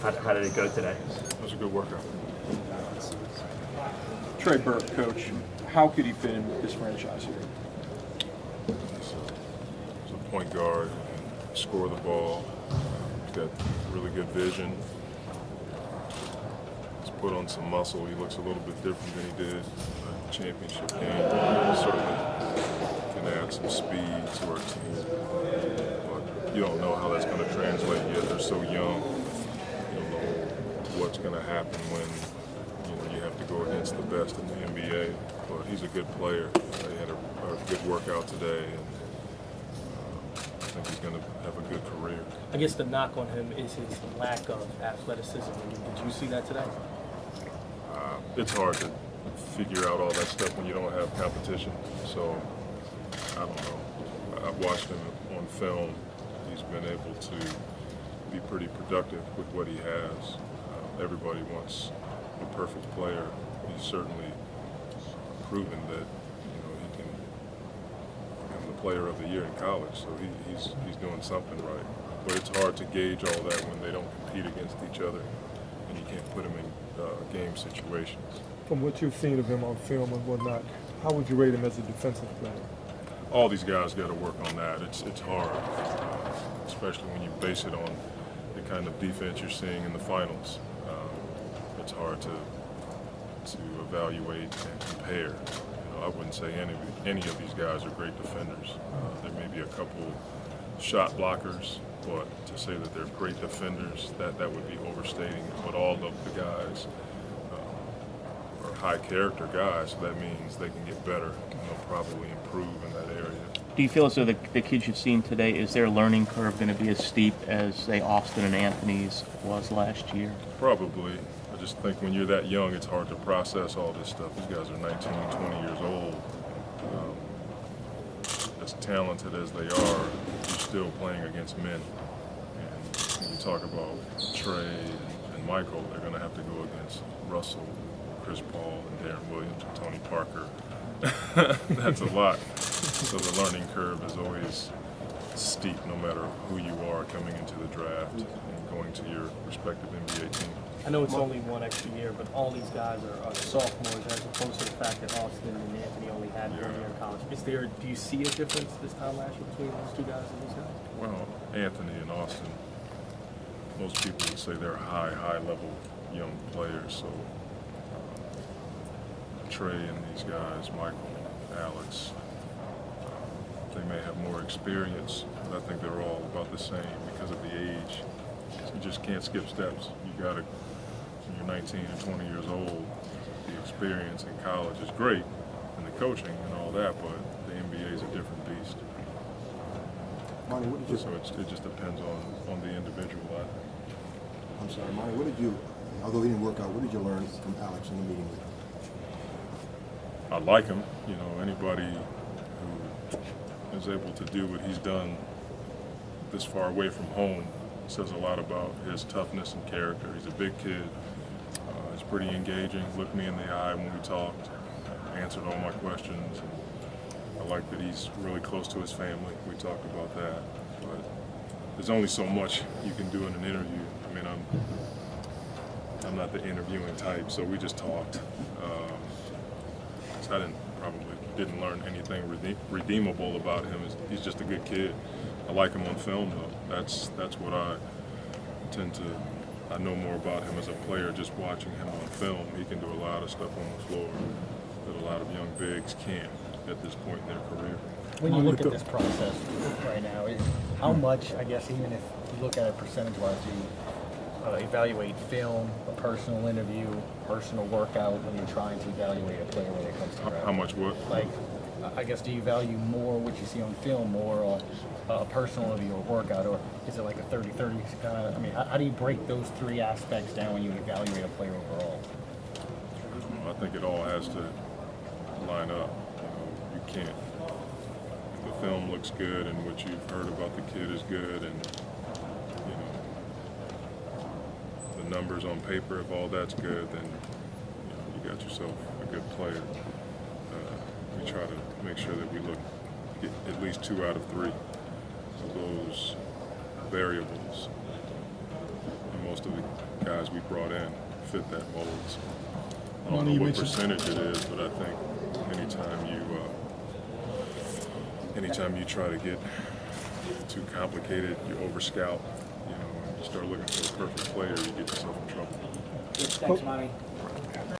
How did it go today? It was a good workout. Trey Burke, coach, how could he fit in with this franchise here? He's a point guard, score the ball. He's got really good vision. He's put on some muscle. He looks a little bit different than he did in the championship game. Certainly can add some speed to our team. But you don't know how that's going to translate yet. They're so young. You don't know what's going to happen when you have to go against the best in the NBA. But he's a good player. He had a good workout today. And, I think he's going to have a good career. I guess the knock on him is his lack of athleticism. Did you see that today? It's hard to figure out all that stuff when you don't have competition. So, I don't know. I've watched him on film. He's been able to be pretty productive with what he has. Everybody wants a perfect player. He's certainly proven that he can become the player of the year in college. So he's doing something right. But it's hard to gauge all that when they don't compete against each other, and you can't put him in game situations. From what you've seen of him on film and whatnot, how would you rate him as a defensive player? All these guys got to work on that. It's hard, especially when you base it on the kind of defense you're seeing in the finals. It's hard to evaluate and compare. I wouldn't say any of these guys are great defenders. There may be a couple shot blockers, but to say that they're great defenders, that would be overstating it. But all of the guys are high character guys, so that means they can get better and they'll probably improve in that area. Do you feel as though the kids you've seen today, is their learning curve going to be as steep as, say, Austin and Anthony's was last year? Probably. I just think when you're that young, it's hard to process all this stuff. These guys are 19, 20 years old. As talented as they are, you're still playing against men. And when you talk about Trey and Michael, they're going to have to go against Russell, Chris Paul, and Darren Williams, and Tony Parker. That's a lot. So the learning curve is always steep no matter who you are coming into the draft and going to your respective NBA team. I know it's only one extra year, but all these guys are sophomores as opposed to the fact that Austin and Anthony only had 1 year in college. Do you see a difference this time last year between those two guys and these guys? Well, Anthony and Austin, most people would say they're high level young players. So Trey and these guys, Michael, Alex, they may have more experience, but I think they're all about the same because of the age. You just can't skip steps. You got to, when you're 19 and 20 years old, the experience in college is great, and the coaching and all that, but the NBA is a different beast. Monty, what did you? So it just depends on the individual. I'm sorry, Monty. What did you? Although he didn't work out, what did you learn from Alex in the meeting with him? I like him. Anybody who is able to do what he's done this far away from home says a lot about his toughness and character. He's a big kid. He's pretty engaging. Looked me in the eye when we talked. Answered all my questions. And I like that he's really close to his family. We talked about that. But there's only so much you can do in an interview. I mean, I'm not the interviewing type, so we just talked. So I didn't learn anything redeemable about him. He's just a good kid. I like him on film, though. That's what I know more about him as a player just watching him on film. He can do a lot of stuff on the floor that a lot of young bigs can't at this point in their career. When you look at this process right now, how much, I guess, even if you look at it percentage-wise, do you evaluate film, a personal interview, personal workout when you're trying to evaluate a player when it comes to draft? How much what? Like, I guess, do you value more what you see on film or a personal interview or workout, or is it like a 30-30 kind of? I mean, how do you break those three aspects down when you evaluate a player overall? I think it all has to line up. You can't. If the film looks good and what you've heard about the kid is good, and the numbers on paper, if all that's good, then you got yourself a good player. We try to make sure that we get at least 2 out of 3 of those variables. And most of the guys we brought in fit that mold. So I don't Monty, know you what mentioned- percentage it is, but I think anytime you try to get too complicated, you over scout. You know, when you start looking for a perfect player, you get yourself in trouble. Thanks, Monty.